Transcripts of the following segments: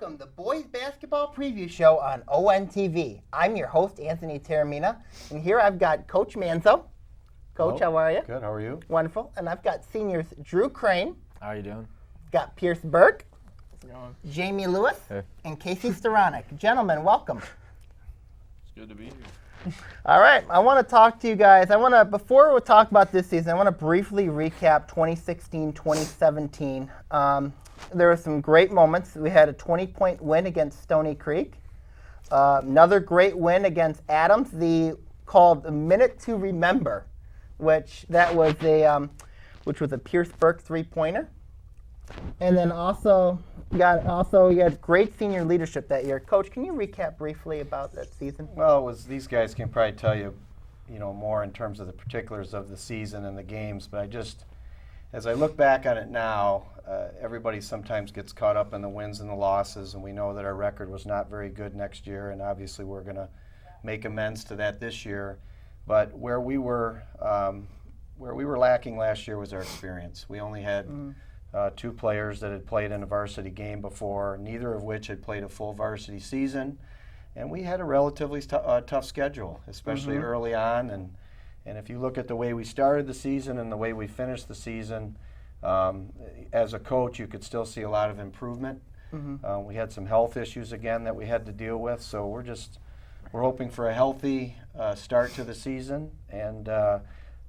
welcome the Boys Basketball Preview Show on ONTV. I'm your host, Anthony Taormina, and here I've got Coach Manzo. Coach, Hello. How are you? Good, how are you? Wonderful. And I've got seniors Drew Crane. How are you doing? Got Pierce Burke. How's it going? Jamie Lewis. Hey. And Casey Stironek. Gentlemen, welcome. It's good to be here. All right, I want to talk to you guys. Before we talk about this season, I want to briefly recap 2016-2017. There were some great moments. We had a 20-point win against Stony Creek. Another great win against Adams, called the Minute to Remember, which was a Pierce Burke three-pointer. And then you had great senior leadership that year. Coach, can you recap briefly about that season? Well, these guys can probably tell you, more in terms of the particulars of the season and the games. But as I look back on it now, everybody sometimes gets caught up in the wins and the losses, and we know that our record was not very good next year, and obviously we're going to make amends to that this year. But where we were lacking last year was our experience. We only had two players that had played in a varsity game before, neither of which had played a full varsity season, and we had a relatively tough schedule, especially early on. And if you look at the way we started the season and the way we finished the season, as a coach, you could still see a lot of improvement. We had some health issues again that we had to deal with, so we're hoping for a healthy start to the season, and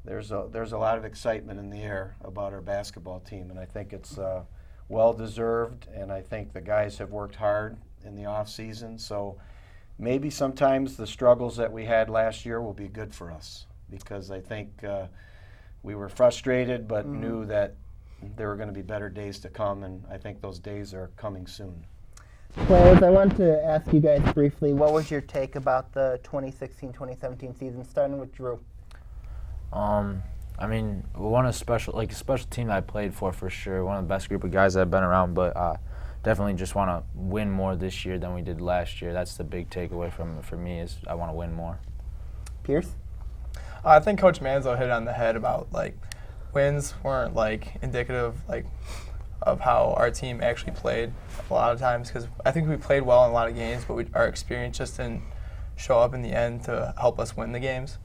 there's a lot of excitement in the air about our basketball team, and I think it's well deserved, and I think the guys have worked hard in the off season. So maybe sometimes the struggles that we had last year will be good for us, because I think we were frustrated but knew that there were going to be better days to come, and I think those days are coming soon. Players, I want to ask you guys briefly, what was your take about the 2016-2017 season, starting with Drew? We won a special team that I played for sure. One of the best group of guys that I've been around, but definitely just want to win more this year than we did last year. That's the big takeaway for me is I want to win more. Pierce? I think Coach Manzo hit it on the head about wins weren't indicative of how our team actually played a lot of times, because I think we played well in a lot of games, but our experience just didn't show up in the end to help us win the games.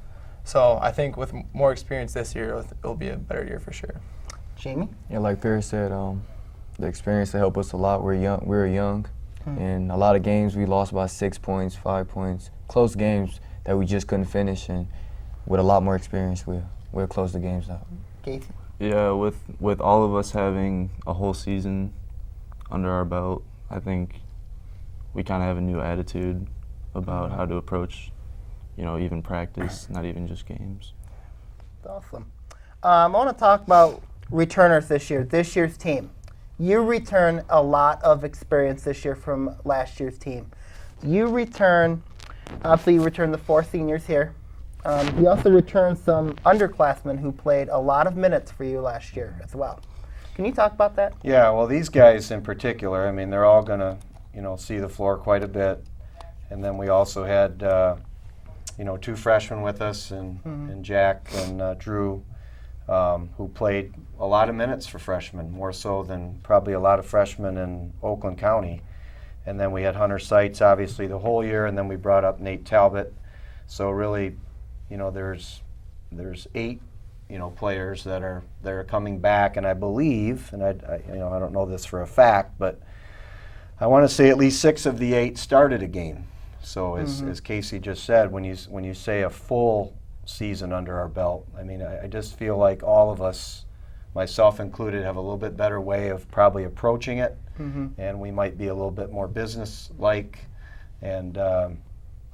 So I think with more experience this year, it'll be a better year for sure. Jamie? Yeah, like Pierce said, the experience helped us a lot. We were young, and a lot of games we lost by 6 points, 5 points, close games that we just couldn't finish. And with a lot more experience, we'll close the games out. Casey? Yeah, with all of us having a whole season under our belt, I think we kind of have a new attitude about how to approach, even practice, not even just games. That's awesome. I want to talk about returners this year's team. You return a lot of experience this year from last year's team. Obviously you return the 4 seniors here. You also returned some underclassmen who played a lot of minutes for you last year as well. Can you talk about that? Yeah, well, these guys in particular, they're all going to, see the floor quite a bit. And then we also had, 2 freshmen with us, and Jack and Drew, who played a lot of minutes for freshmen, more so than probably a lot of freshmen in Oakland County. And then we had Hunter Seitz, obviously, the whole year, and then we brought up Nate Talbot. So really, there's 8, players that are coming back, and I believe, and I don't know this for a fact, but I want to say at least 6 of the 8 started a game. So as Casey just said, when you say a full season under our belt, I just feel like all of us, myself included, have a little bit better way of probably approaching it, and we might be a little bit more business-like. And I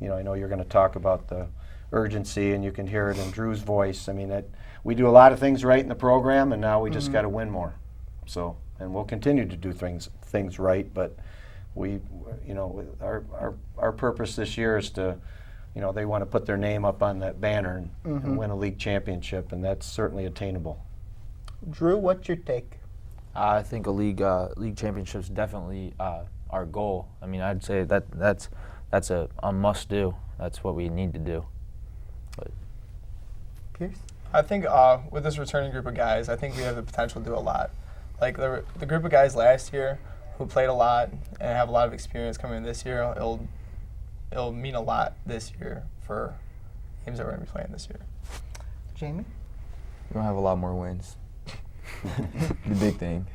know you're going to talk about the urgency, and you can hear it in Drew's voice. We do a lot of things right in the program, and now we just got to win more. So, and we'll continue to do things right, but our purpose this year is to, they want to put their name up on that banner and win a league championship, and that's certainly attainable. Drew, what's your take? I think a league championship is definitely our goal. I'd say that's a must do. That's what we need to do. But Pierce? I think with this returning group of guys, I think we have the potential to do a lot. The group of guys last year who played a lot and have a lot of experience coming in this year, it'll mean a lot this year for games that we're going to be playing this year. Jamie? We're gonna have a lot more wins. The big thing.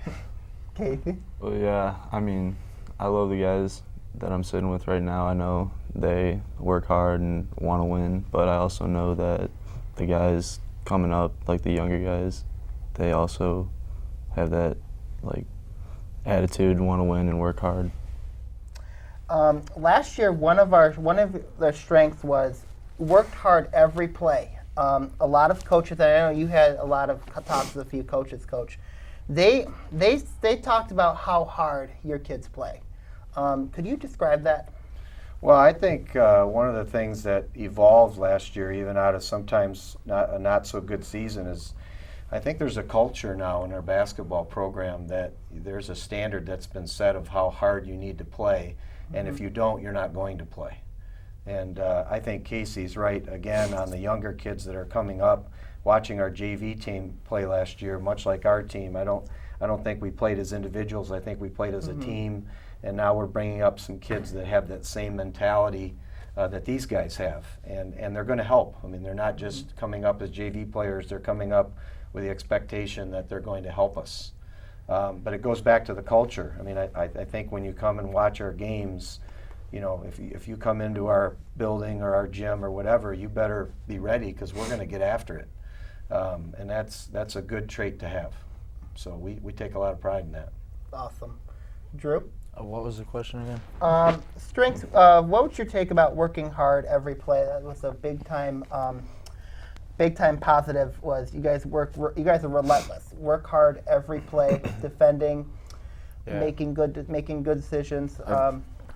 Casey? Well, yeah, I mean, I love the guys that I'm sitting with right now. I know they work hard and want to win, but I also know that the guys coming up, like the younger guys, they also have that like attitude, want to win and work hard. Last year, one of their strengths was worked hard every play. A lot of coaches, and I know you had a lot of talks with a few coaches, Coach. They talked about how hard your kids play. Could you describe that? Well, I think one of the things that evolved last year, even out of sometimes a not so good season, is I think there's a culture now in our basketball program that there's a standard that's been set of how hard you need to play, and if you don't, you're not going to play. And I think Casey's right, again, on the younger kids that are coming up. Watching our JV team play last year, much like our team, I don't think we played as individuals. I think we played as a team, and now we're bringing up some kids that have that same mentality that these guys have, and they're going to help. I mean, they're not just coming up as JV players, they're coming up with the expectation that they're going to help us. But it goes back to the culture. I mean, I think when you come and watch our games, you know, if you come into our building or our gym or whatever, you better be ready because we're going to get after it. And that's a good trait to have. So we take a lot of pride in that. Awesome. Drew? What was the question again? Strengths. What would your take about working hard every play? That was a big time positive. Was you guys are relentless. Work hard every play, defending, making good decisions.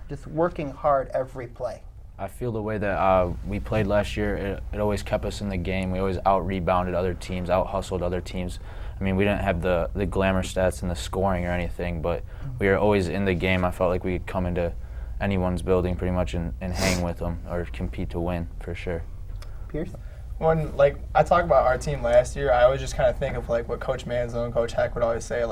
Just working hard every play. I feel the way that we played last year, it always kept us in the game. We always out-rebounded other teams, out-hustled other teams. I mean, we didn't have the glamour stats and the scoring or anything, but we were always in the game. I felt like we could come into anyone's building pretty much and hang with them or compete to win for sure. Pierce? When I talk about our team last year, I always just kind of think of what Coach Manzo and Coach Heck would always say,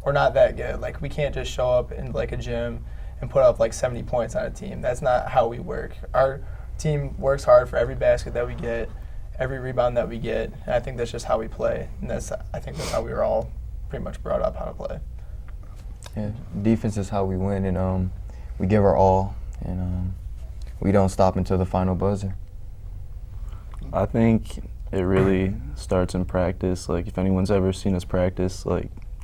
we're not that good. We can't just show up in a gym and put up 70 points on a team. That's not how we work. Our team works hard for every basket that we get, every rebound that we get, and I think that's just how we play. And I think that's how we were all pretty much brought up how to play. Yeah, defense is how we win, and we give our all, and we don't stop until the final buzzer. I think it really starts in practice. If anyone's ever seen us practice,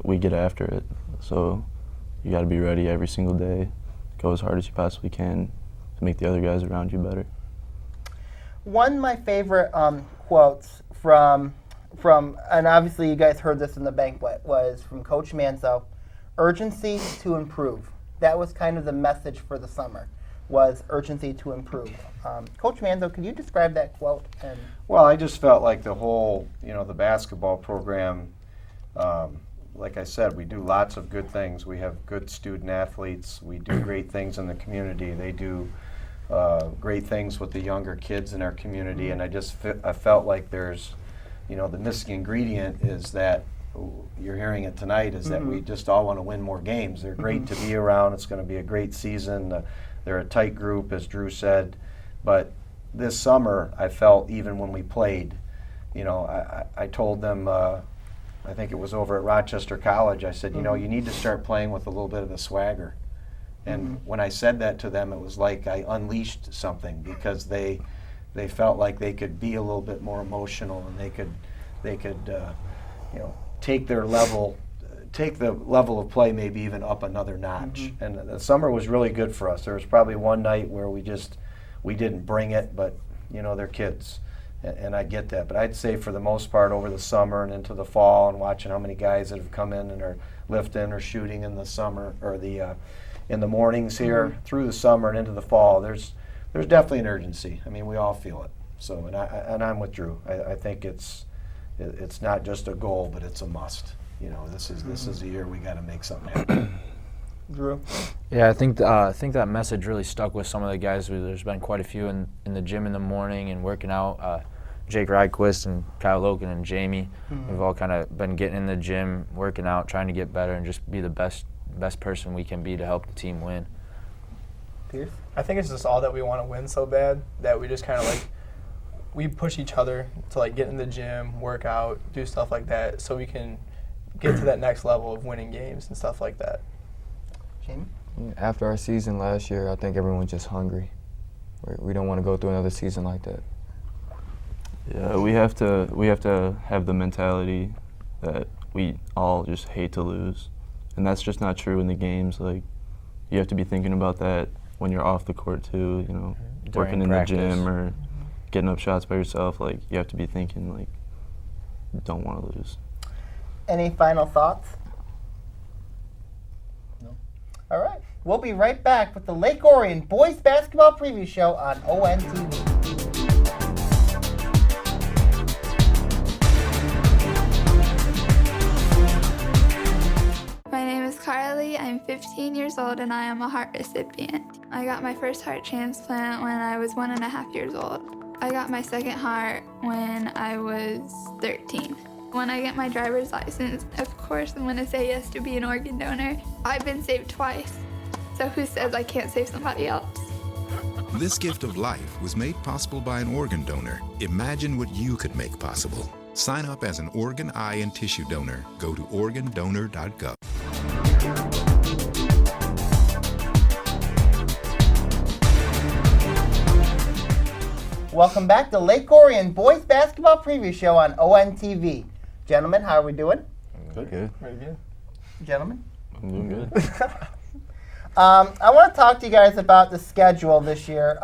we get after it. So you got to be ready every single day. Go as hard as you possibly can to make the other guys around you better. One of my favorite quotes from, and obviously you guys heard this in the banquet, was from Coach Manzo, urgency to improve. That was kind of the message for the summer, was urgency to improve. Coach Manzo, could you describe that quote? Well, I just felt like the whole, the basketball program, like I said, we do lots of good things. We have good student athletes. We do great things in the community. They do great things with the younger kids in our community. And I felt like there's, the missing ingredient is that, you're hearing it tonight, is that we just all want to win more games. They're great to be around. It's going to be a great season. They're a tight group, as Drew said. But this summer, I felt even when we played, I told them, I think it was over at Rochester College, I said, you need to start playing with a little bit of the swagger. And when I said that to them, it was like I unleashed something, because they felt like they could be a little bit more emotional, and they could take the level of play maybe even up another notch. And the summer was really good for us. There was probably one night where we didn't bring it, but they're kids. And I get that, but I'd say for the most part over the summer and into the fall, and watching how many guys that have come in and are lifting or shooting in the summer or in the mornings here through the summer and into the fall, there's definitely an urgency. I mean, we all feel it. So, and I'm with Drew. I think it's not just a goal, but it's a must. This is the year we got to make something happen. Drew? Yeah, I think that message really stuck with some of the guys. There's been quite a few in the gym in the morning and working out. Jake Rydquist and Kyle Loken and Jamie, we've all kind of been getting in the gym, working out, trying to get better and just be the best best person we can be to help the team win. Pierce? I think it's just all that we want to win so bad that we just kind of like, we push each other to like get in the gym, work out, do stuff like that so we can get to that next level of winning games and stuff like that. Jamie? After our season last year, I think everyone's just hungry. We don't want to go through another season like that. Yeah, we have to have the mentality that we all just hate to lose, and that's just not true in the games. Like, you have to be thinking about that when you're off the court too. You know, working in practice. the gym or getting up shots by yourself. Like, you have to be thinking like, you don't want to lose. Any final thoughts? No. All right. We'll be right back with the Lake Orion Boys Basketball Preview Show on ONTV. My name is Carly. I'm 15 years old and I am a heart recipient. I got my first heart transplant when I was 1.5 years old. I got my second heart when I was 13. When I get my driver's license, of course I'm going to say yes to be an organ donor. I've been saved twice, so who says I can't save somebody else? This gift of life was made possible by an organ donor. Imagine what you could make possible. Sign up as an organ, eye, and tissue donor. Go to organdonor.gov. Welcome back to Lake Orion Boys Basketball Preview Show on ONTV. Gentlemen, how are we doing? Good. Very good. Gentlemen? I'm doing good. I want to talk to you guys about the schedule this year.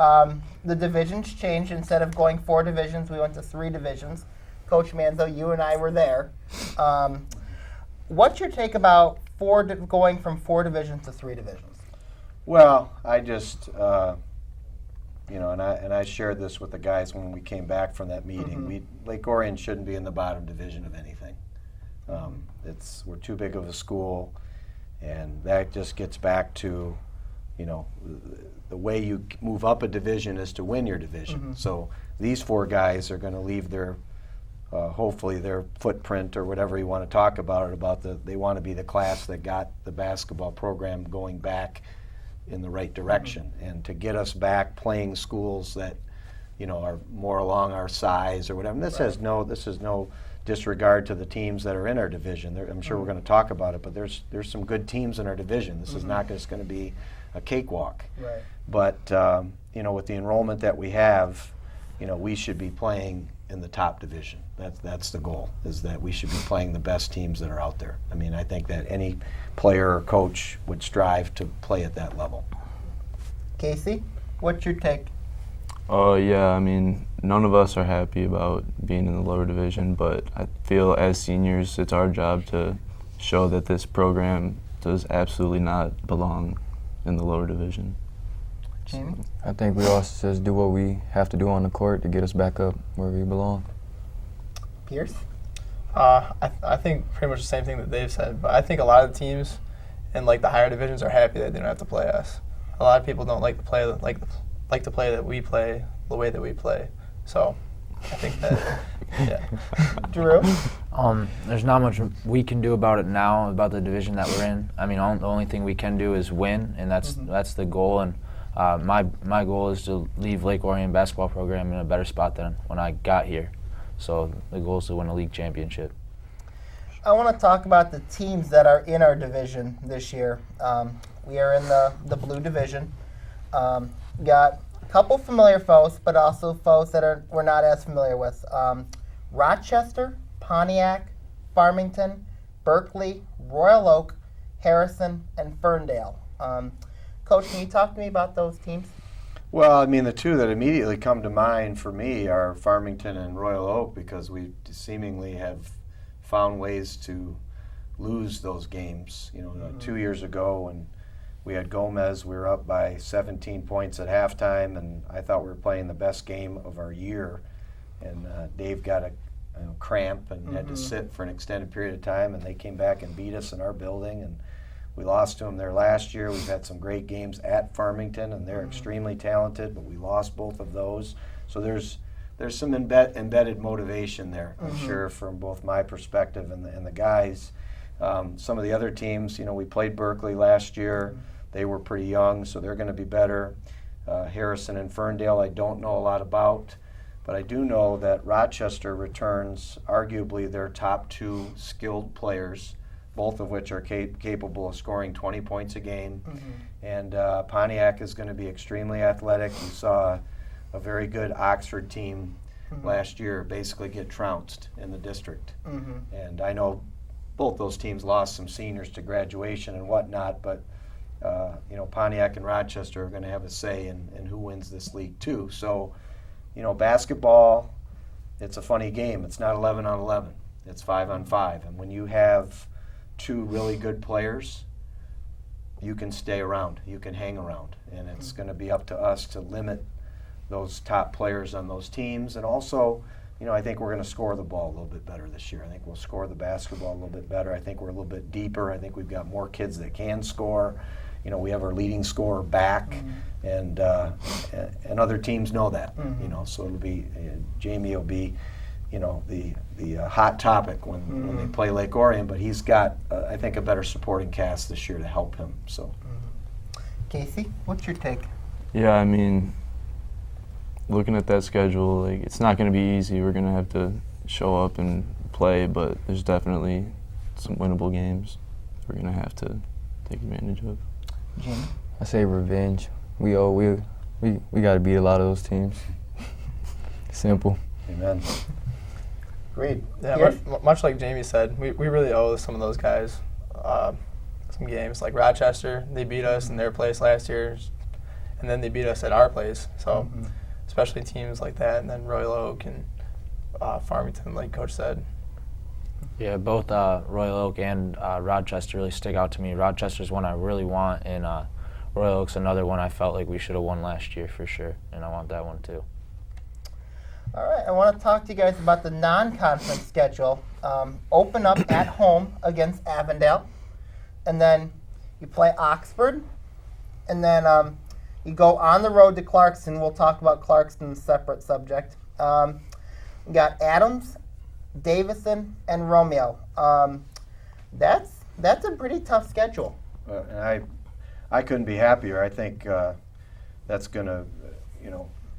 The divisions changed. Instead of going 4 divisions, we went to 3 divisions. Coach Manzo, you and I were there. What's your take about going from 4 divisions to 3 divisions? Well, I just, and I shared this with the guys when we came back from that meeting. Lake Orion shouldn't be in the bottom division of anything. We're too big of a school, and that just gets back to, the way you move up a division is to win your division. So these 4 guys are going to leave their, hopefully their footprint or whatever you want to talk about it, they want to be the class that got the basketball program going back in the right direction, and to get us back playing schools that, are more along our size or whatever. And this is no disregard to the teams that are in our division. I'm sure we're going to talk about it, but there's some good teams in our division. This is not just going to be a cakewalk. Right. But with the enrollment that we have, we should be playing in the top division. That's the goal, is that we should be playing the best teams that are out there. I mean, I think that any player or coach would strive to play at that level. Casey, what's your take? Oh, yeah, I mean, none of us are happy about being in the lower division, but I feel as seniors, it's our job to show that this program does absolutely not belong in the lower division. Jamie? I think we also just do what we have to do on the court to get us back up where we belong. Pierce? I think pretty much the same thing that they've said, but I think a lot of the teams in like the higher divisions are happy that they don't have to play us. A lot of people don't like to play that we play the way that we play. So I think that, yeah. Drew? There's not much we can do about it now, about the division that we're in. I mean, the only thing we can do is win, and that's the goal. And my goal is to leave Lake Orion basketball program in a better spot than when I got here. So the goal is to win a league championship. I want to talk about the teams that are in our division this year. We are in the blue division. Got a couple familiar foes, but also foes that we're not as familiar with. Rochester, Pontiac, Farmington, Berkeley, Royal Oak, Harrison, and Ferndale. Coach, can you talk to me about those teams? Well, I mean, the 2 that immediately come to mind for me are Farmington and Royal Oak, because we seemingly have found ways to lose those games. 2 years ago when we had Gomez, we were up by 17 points at halftime, and I thought we were playing the best game of our year. And Dave got a cramp and had to sit for an extended period of time, and they came back and beat us in our building. And we lost to them there last year. We've had some great games at Farmington, and they're extremely talented, but we lost both of those. So there's some embedded motivation there, I'm sure, from both my perspective and the guys. Some of the other teams, we played Berkeley last year. They were pretty young, so they're going to be better. Harrison and Ferndale, I don't know a lot about, but I do know that Rochester returns arguably their top 2 skilled players, both of which are capable of scoring 20 points a game. And Pontiac is going to be extremely athletic. You saw a very good Oxford team last year basically get trounced in the district. And I know both those teams lost some seniors to graduation and whatnot, but Pontiac and Rochester are going to have a say in who wins this league too. So, basketball, it's a funny game. It's not 11 on 11. It's 5 on 5. And when you have 2 really good players, you can stay around. You can hang around. And it's going to be up to us to limit those top players on those teams. And also, I think we're going to score the ball a little bit better this year. I think we'll score the basketball a little bit better. I think we're a little bit deeper. I think we've got more kids that can score. We have our leading scorer back, and other teams know that. So it'll be Jamie will be, the hot topic when they play Lake Orion. But he's got, I think, a better supporting cast this year to help him. So, Casey, what's your take? Yeah, I mean, looking at that schedule, it's not going to be easy. We're going to have to show up and play, but there's definitely some winnable games we're going to have to take advantage of. Jimmy? I say revenge. We got to beat a lot of those teams. Simple. Amen. Great. Yeah, much like Jamie said, we really owe some of those guys some games. Like Rochester, they beat us in their place last year, and then they beat us at our place. So, especially teams like that, and then Royal Oak and Farmington, like Coach said. Yeah, both Royal Oak and Rochester really stick out to me. Rochester's one I really want, and Royal Oak's another one I felt like we should have won last year for sure, and I want that one too. All right, I want to talk to you guys about the non-conference schedule. Open up at home against Avondale, and then you play Oxford, and then you go on the road to Clarkston. We'll talk about Clarkston, a separate subject. We got Adams, Davison, and Romeo. That's a pretty tough schedule. And I couldn't be happier. I think that's going to,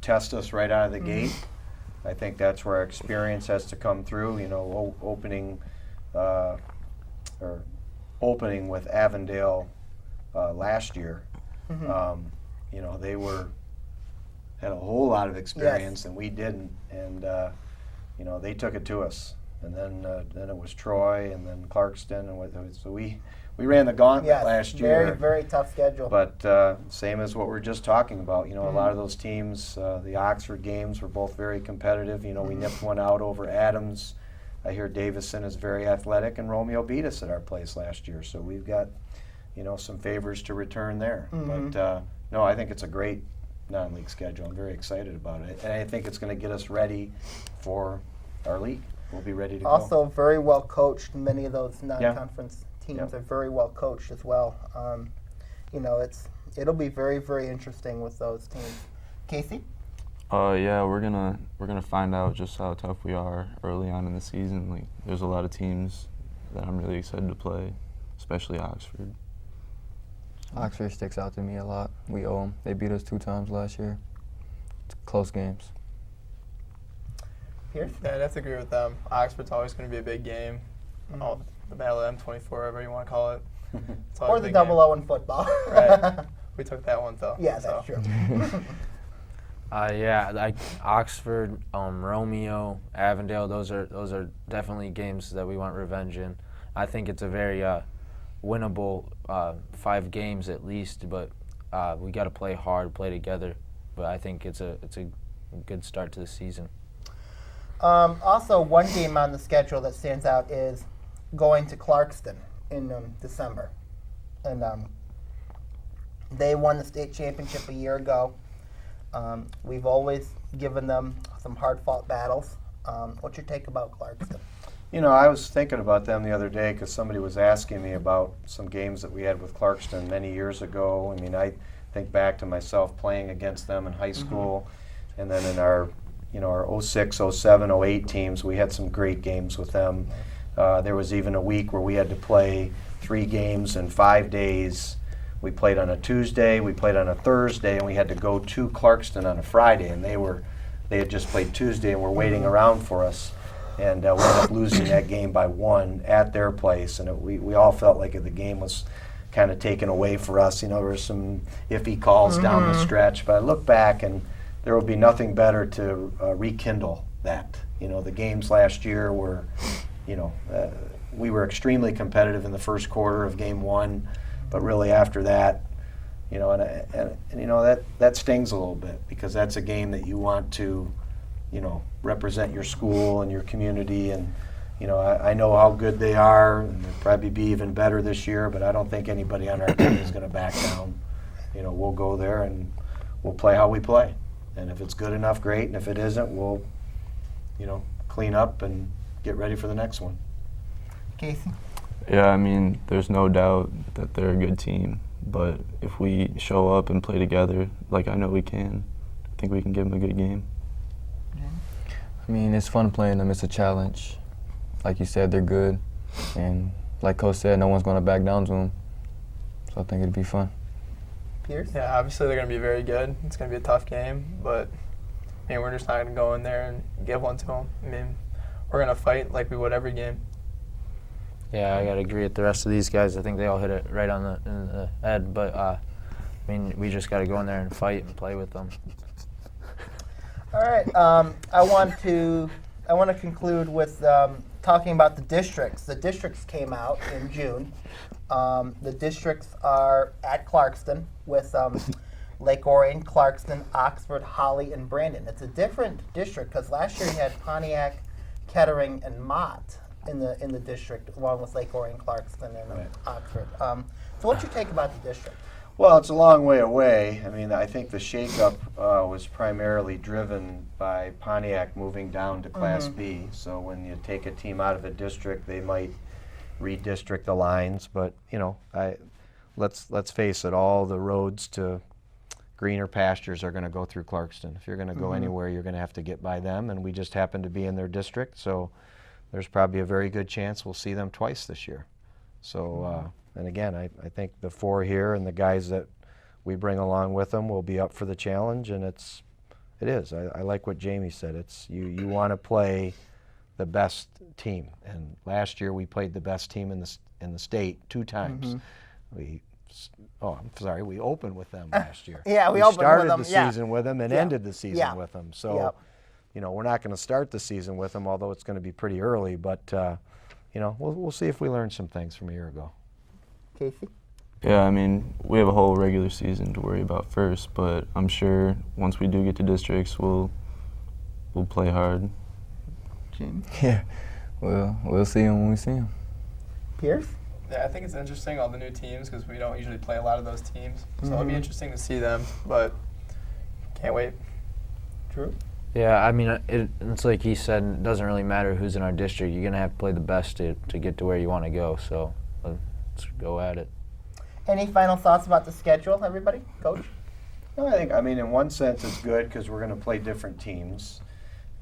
test us right out of the gate. I think that's where our experience has to come through. Opening with Avondale last year. They had a whole lot of experience, and we didn't. And they took it to us. And then it was Troy, and then Clarkston, and so we ran the gauntlet last year. Very, very tough schedule. But same as what we're just talking about. A lot of those teams, the Oxford games were both very competitive. We nipped one out over Adams. I hear Davison is very athletic, and Romeo beat us at our place last year. So we've got, some favors to return there. But no, I think it's a great non-league schedule. I'm very excited about it, and I think it's going to get us ready for our league. We'll be ready to go. Also very well coached. Many of those non-conference teams are very well coached as well. It'll be very, very interesting with those teams. Casey? Yeah, we're gonna find out just how tough we are early on in the season. There's a lot of teams that I'm really excited to play, especially Oxford. Oxford sticks out to me a lot. We owe them. They beat us 2 times last year. It's close games. Pierce? Yeah, I'd have to agree with them. Oxford's always going to be a big game. The Battle of M24, whatever you want to call it. Or the 0 in football. Right. We took that one, though. Yeah, that's true. Oxford, Romeo, Avondale, those are definitely games that we want revenge in. I think it's a very winnable 5 games at least, but we got to play hard, play together. But I think it's a good start to the season. Also, one game on the schedule that stands out is going to Clarkston in December. And they won the state championship a year ago. We've always given them some hard-fought battles. What's your take about Clarkston? I was thinking about them the other day because somebody was asking me about some games that we had with Clarkston many years ago. I mean, I think back to myself playing against them in high school, and then in our 06, 07, 08 teams, we had some great games with them. There was even a week where we had to play 3 games in 5 days. We played on a Tuesday, we played on a Thursday, and we had to go to Clarkston on a Friday, and they had just played Tuesday and were waiting around for us. And we ended up losing that game by 1 at their place, and we all felt like the game was kind of taken away for us. There were some iffy calls down the stretch, but I look back and there will be nothing better to rekindle that. The games last year were, we were extremely competitive in the first quarter of game 1, but really after that, that stings a little bit, because that's a game that you want to, represent your school and your community. And I know how good they are, and they'll probably be even better this year, but I don't think anybody on our team is going to back down. We'll go there and we'll play how we play. And if it's good enough, great. And if it isn't, we'll, clean up and get ready for the next one. Casey? Yeah, I mean, there's no doubt that they're a good team, but if we show up and play together, like I know we can, I think we can give them a good game. I mean, it's fun playing them. It's a challenge. Like you said, they're good. And like Coach said, no one's going to back down to them. So I think it'll be fun. Pierce? Yeah, obviously they're going to be very good. It's going to be a tough game, but we're just not going to go in there and give one to them. We're going to fight like we would every game. Yeah, I got to agree with the rest of these guys. I think they all hit it right on in the head. But, we just got to go in there and fight and play with them. All right. I want to conclude with talking about the districts. The districts came out in June. The districts are at Clarkston with Lake Orion, Clarkston, Oxford, Holly, and Brandon. It's a different district because last year you had Pontiac, Kettering, and Mott in the district, along with Lake Orion, Clarkston, and Oxford. So what's your take about the district? Well, it's a long way away. I think the shakeup was primarily driven by Pontiac moving down to Class B. So when you take a team out of a district, they might redistrict the lines. But let's face it, all the roads to greener pastures are going to go through Clarkston. If you're going to go anywhere, you're going to have to get by them, and we just happen to be in their district. So there's probably a very good chance we'll see them twice this year. So. And again, I think the 4 here and the guys that we bring along with them will be up for the challenge, and it is. I like what Jamie said. It's you want to play the best team, and last year we played the best team in the state 2 times. We opened with them last year. Yeah, we opened started with them. the season with them and ended the season with them. So, Yep. We're not going to start the season with them, although it's going to be pretty early. But we'll see if we learned some things from a year ago. Casey? Yeah, we have a whole regular season to worry about first, but I'm sure once we do get to districts, we'll play hard. Jamie? Yeah, we'll see them when we see them. Pierce? Yeah, I think it's interesting, all the new teams, because we don't usually play a lot of those teams. So it'll be interesting to see them, but can't wait. Drew? Yeah, it's like he said, it doesn't really matter who's in our district. You're going to have to play the best to get to where you want to go. So let's go at it. Any final thoughts about the schedule, everybody? Coach? No, I think, in one sense it's good because we're going to play different teams.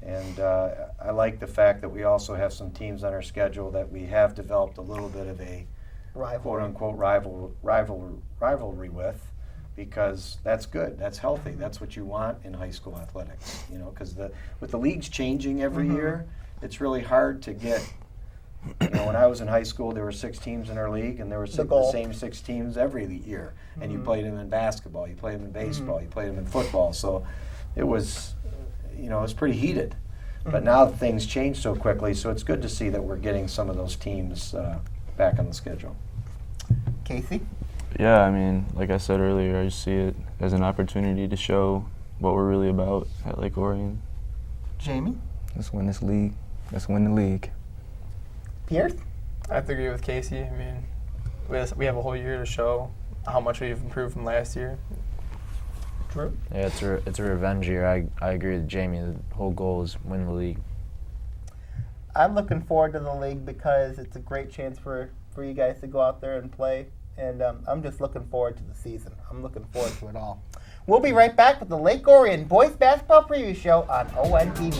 And I like the fact that we also have some teams on our schedule that we have developed a little bit of a quote-unquote rivalry with, because that's good. That's healthy. That's what you want in high school athletics. Because with the leagues changing every year, it's really hard to get. When I was in high school, there were 6 teams in our league, and there were the same 6 teams every year. And you played them in basketball, you played them in baseball, you played them in football. So it was, it was pretty heated. But now things change so quickly, so it's good to see that we're getting some of those teams back on the schedule. Casey? Yeah, like I said earlier, I just see it as an opportunity to show what we're really about at Lake Orion. Jamie? Let's win this league. Let's win the league. Pierce? I have to agree with Casey. We have a whole year to show how much we've improved from last year. Drew? Yeah, it's a revenge year. I agree with Jamie. The whole goal is win the league. I'm looking forward to the league because it's a great chance for you guys to go out there and play. And I'm just looking forward to the season. I'm looking forward to it all. We'll be right back with the Lake Orion Boys Basketball Preview Show on ONTV.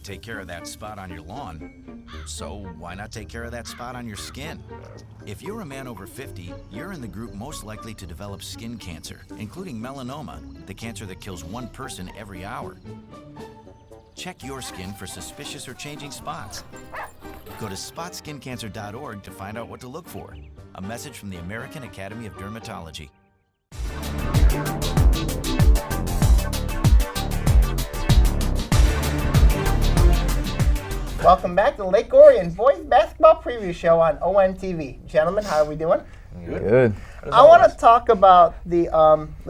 take care of that spot on your lawn, so why not take care of that spot on your skin? If you're a man over 50, you're in the group most likely to develop skin cancer, including melanoma, the cancer that kills one person every hour. Check your skin for suspicious or changing spots. Go to spotskincancer.org to find out what to look for. A message from the American Academy of Dermatology. Welcome back to Lake Orion Boys Basketball Preview Show on ONTV. Gentlemen, how are we doing? Good. I want to talk about the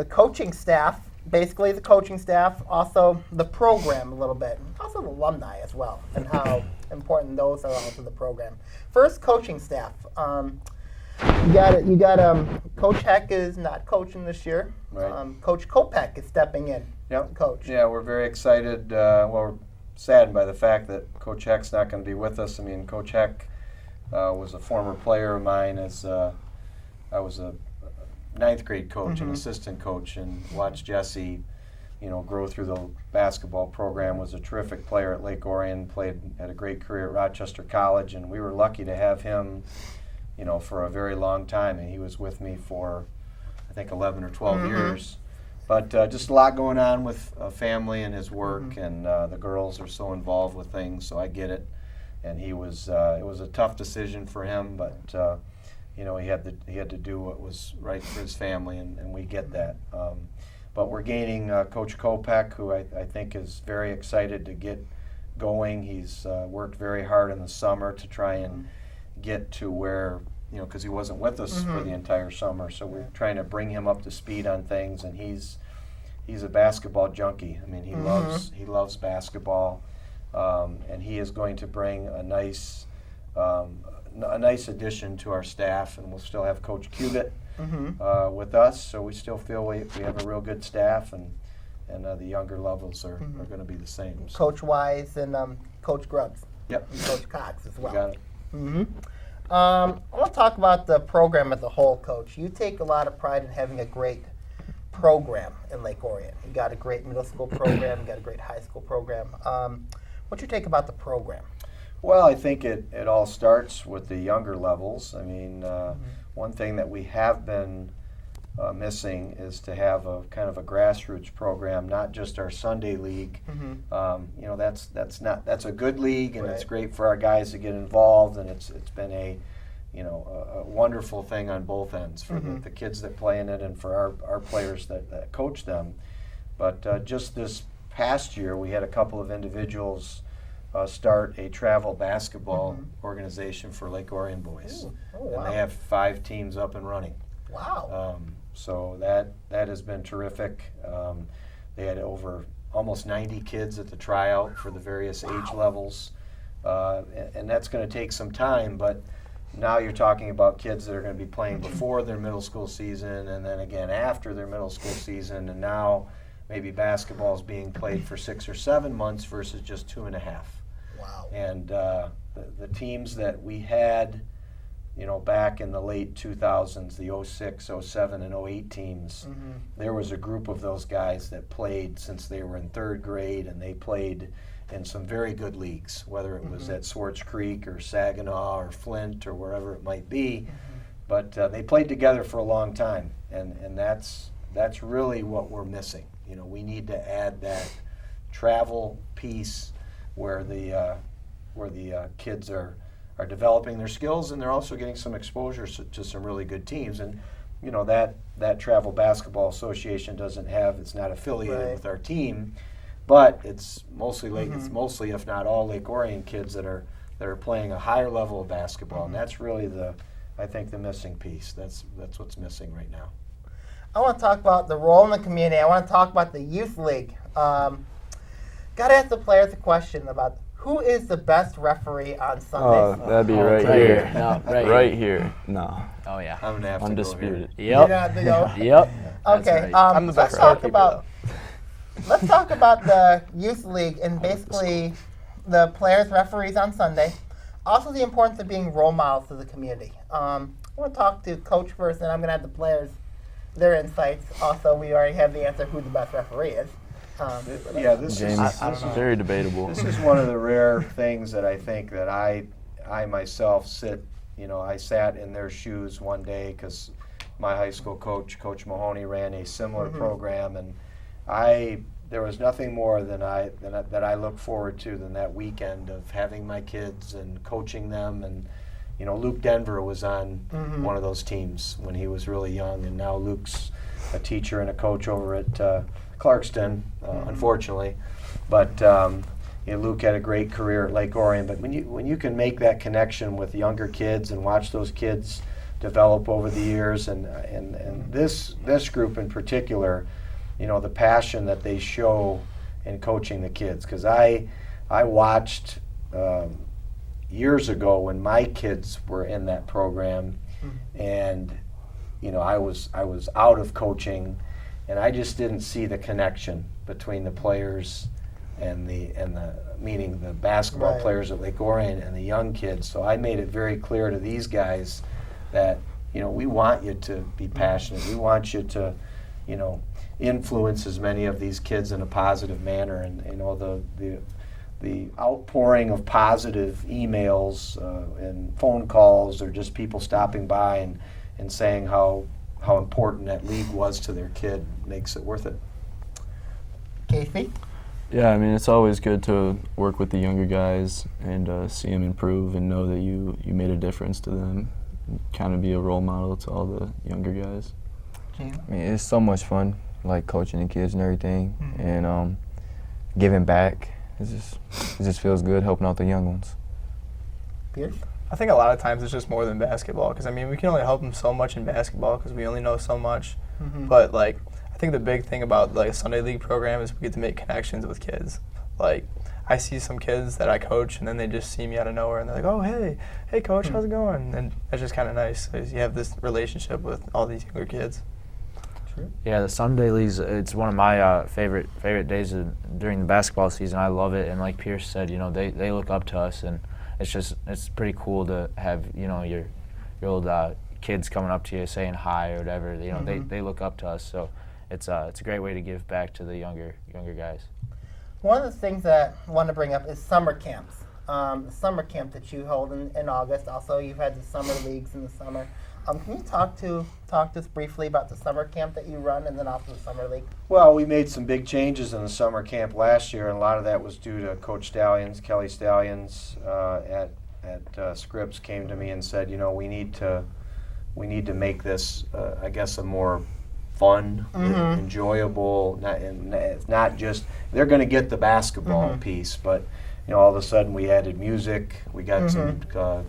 coaching staff, basically the coaching staff, also the program a little bit, also the alumni as well, and how important those are all to the program. First, coaching staff. You got Coach Heck is not coaching this year. Right. Coach Kopech is stepping in. Yep. Coach. Yeah, we're very excited. We're saddened by the fact that Coach Heck's not going to be with us. I mean, Coach Heck was a former player of mine as I was a ninth grade coach, an assistant coach, and watched Jesse, grow through the basketball program. Was a terrific player at Lake Orion, had a great career at Rochester College, and we were lucky to have him, for a very long time. And he was with me for, I think, 11 or 12 years. But just a lot going on with family and his work, and the girls are so involved with things, so I get it. And he was, it was a tough decision for him, but he had to do what was right for his family, and we get that. But we're gaining Coach Kopech, who I think is very excited to get going. He's worked very hard in the summer to try and get to where, because he wasn't with us for the entire summer, so we're trying to bring him up to speed on things. And he's a basketball junkie. I mean, he loves basketball, and he is going to bring a nice addition to our staff. And we'll still have Coach Cubitt with us, so we still feel we have a real good staff, and the younger levels are going to be the same. So. Coach Wise and Coach Grubbs. Yep. And Coach Cox as well. You got it. I want to talk about the program as a whole, Coach. You take a lot of pride in having a great program in Lake Orion. You got a great middle school program, you got a great high school program. What's your take about the program? Well, I think it all starts with the younger levels. I mean, one thing that we have been missing is to have a kind of a grassroots program, not just our Sunday league. That's a good league, and it's great for our guys to get involved, and it's been a wonderful thing on both ends for the kids that play in it and for our players that coach them. But just this past year, we had a couple of individuals start a travel basketball organization for Lake Orion boys. Ooh. Oh, wow. And they have 5 teams up and running. Wow. So that has been terrific. They had over almost 90 kids at the tryout for the various age levels. And that's going to take some time, but now you're talking about kids that are going to be playing before their middle school season and then again after their middle school season, and now maybe basketball is being played for 6 or 7 months versus just 2.5. Wow. And the teams that we had, back in the late 2000s, the 06, 07, and 08 teams, there was a group of those guys that played since they were in 3rd grade, and they played in some very good leagues, whether it was at Swartz Creek or Saginaw or Flint or wherever it might be. But they played together for a long time, and that's really what we're missing. We need to add that travel piece where the kids are developing their skills, and they're also getting some exposure to some really good teams. And that Travel Basketball Association it's not affiliated with our team, but it's mostly mostly, if not all, Lake Orion kids that are playing a higher level of basketball, and that's really I think the missing piece. That's what's missing right now. I want to talk about the role in the community. I want to talk about the youth league. Got to ask the players a question about who is the best referee on Sundays. Oh, that'd be right here. No, right here. No. Oh yeah. I'm gonna have Undisputed. to You're not the go? Yep. Okay. Right. I'm the best scorekeeper. Let's talk about the youth league and basically the players, referees on Sunday. Also, the importance of being role models to the community. I want to talk to Coach first, and I'm going to have the players, their insights. Also, we already have the answer who the best referee is. Yeah, this Jamie. is I don't know. Very debatable. This is one of the rare things that I think that I myself I sat in their shoes one day because my high school coach, Coach Mahoney, ran a similar program, and there was nothing more that I look forward to than that weekend of having my kids and coaching them. And Luke Denver was on one of those teams when he was really young, and now Luke's a teacher and a coach over at Clarkston, unfortunately. But Luke had a great career at Lake Orion. But when you can make that connection with younger kids and watch those kids develop over the years, and this group in particular, the passion that they show in coaching the kids. Because I watched years ago when my kids were in that program, and I was out of coaching, and I just didn't see the connection between the players and the meaning the basketball players at Lake Orion and the young kids. So I made it very clear to these guys that we want you to be passionate. We want you to influence as many of these kids in a positive manner. And the outpouring of positive emails and phone calls, or just people stopping by and saying how important that league was to their kid makes it worth it. Casey? Yeah, I mean, it's always good to work with the younger guys and see them improve and know that you made a difference to them. Kind of be a role model to all the younger guys. I mean, it's so much fun, like coaching the kids and everything, and giving back. It just feels good helping out the young ones. Pierce? I think a lot of times it's just more than basketball, because I mean, we can only help them so much in basketball because we only know so much. But I think the big thing about a Sunday league program is we get to make connections with kids. I see some kids that I coach, and then they just see me out of nowhere, and they're like, "Oh, hey, coach, how's it going?" And it's just kind of nice because you have this relationship with all these younger kids. Yeah, the Sunday leagues, it's one of my favorite days during the basketball season. I love it, and like Pierce said, they look up to us, and it's pretty cool to have your old kids coming up to you saying hi or whatever. They look up to us, so it's a great way to give back to the younger guys. One of the things that I want to bring up is summer camps. The summer camp that you hold in August. Also, you've had the summer leagues in the summer. Can you talk to us briefly about the summer camp that you run, and then also the summer league? Well, we made some big changes in the summer camp last year, and a lot of that was due to Coach Kelly Stallions at Scripps came to me and said, we need to make this, I guess, a more fun, enjoyable. It's not just they're going to get the basketball piece, but all of a sudden we added music. We got some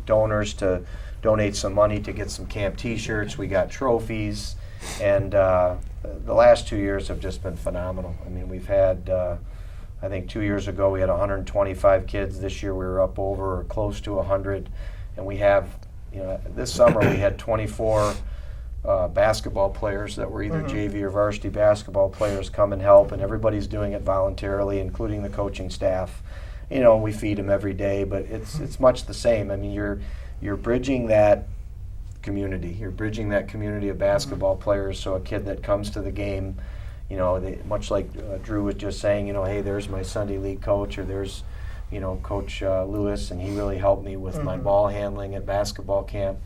donors to donate some money to get some camp T-shirts. We got trophies, and the last 2 years have just been phenomenal. I mean, we've had, I think 2 years ago we had 125 kids. This year we were up over or close to 100, and we have, this summer we had 24 basketball players that were either JV or varsity basketball players come and help, and everybody's doing it voluntarily, including the coaching staff. We feed them every day, but it's much the same. I mean, you're bridging that community. You're bridging that community of basketball players. So a kid that comes to the game, much like Drew was just saying, hey, there's my Sunday league coach, or there's, Coach Lewis, and he really helped me with my ball handling at basketball camp.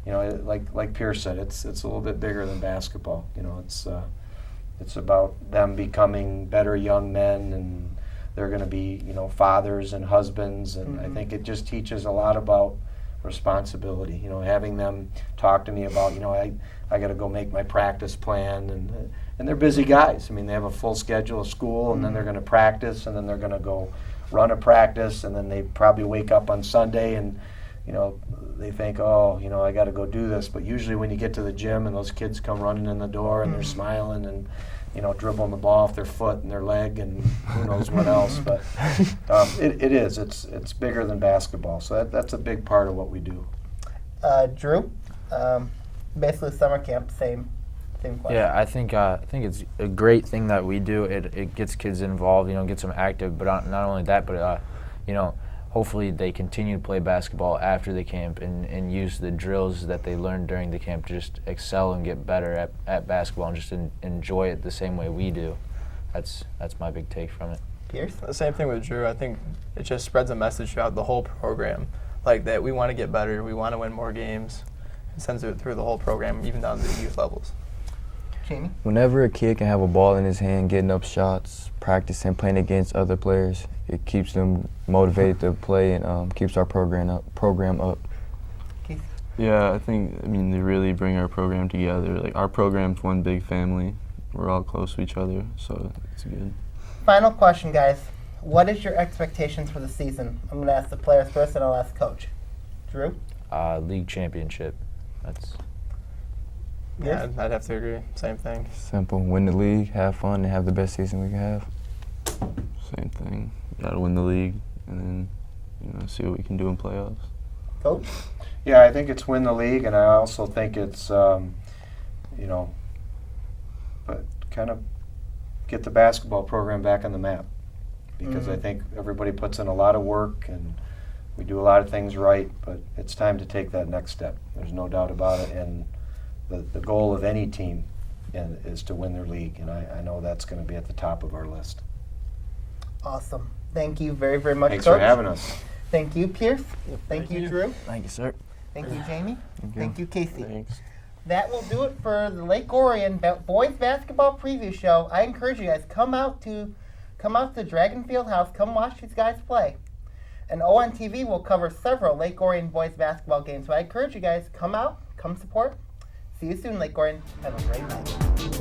Like Pierce said, it's a little bit bigger than basketball. It's about them becoming better young men, and they're going to be, fathers and husbands, and I think it just teaches a lot about responsibility. Having them talk to me about, I got to go make my practice plan, and they're busy guys. I mean, they have a full schedule of school, and then they're going to practice, and then they're going to go run a practice, and then they probably wake up on Sunday and they think, I got to go do this. But usually when you get to the gym and those kids come running in the door and they're smiling and dribbling the ball off their foot and their leg and who knows what else. But it's bigger than basketball. So that's a big part of what we do. Drew, basically summer camp, same question. Yeah, I think it's a great thing that we do. It gets kids involved, gets them active. But not only that, but hopefully they continue to play basketball after the camp and use the drills that they learned during the camp to just excel and get better at basketball and just enjoy it the same way we do. that's my big take from it. Pierce? The same thing with Drew. I think it just spreads a message throughout the whole program, like that we want to get better, we want to win more games. It sends it through the whole program, even down to the youth levels. Jamie? Whenever a kid can have a ball in his hand, getting up shots, practicing, playing against other players, it keeps them motivated to play and keeps our program up. Keith? Yeah, I mean, they really bring our program together. Like, our program's one big family. We're all close to each other, so it's good. Final question, guys. What is your expectations for the season? I'm going to ask the players first, and I'll ask Coach. Drew? League championship. That's Yeah, I'd have to agree. Same thing. Simple. Win the league, have fun, and have the best season we can have. Same thing. Got to win the league, and then see what we can do in playoffs. Coach? Yeah, I think it's win the league, and I also think it's, but kind of get the basketball program back on the map, because I think everybody puts in a lot of work and we do a lot of things right, but it's time to take that next step. There's no doubt about it, and the goal of any team is to win their league, and I know that's going to be at the top of our list. Awesome. Thank you very, very much, Thanks Coach. for having us. Thank you, Pierce. Thank you, Drew. thank you, sir. Thank you, Jamie. Thank you, Casey. Thanks. That will do it for the Lake Orion boys basketball preview show. I encourage you guys, come out to Dragon Field House, come watch these guys play. And ON TV will cover several Lake Orion boys basketball games. So I encourage you guys, come out, come support. See you soon, Lake Orion. Have a great night.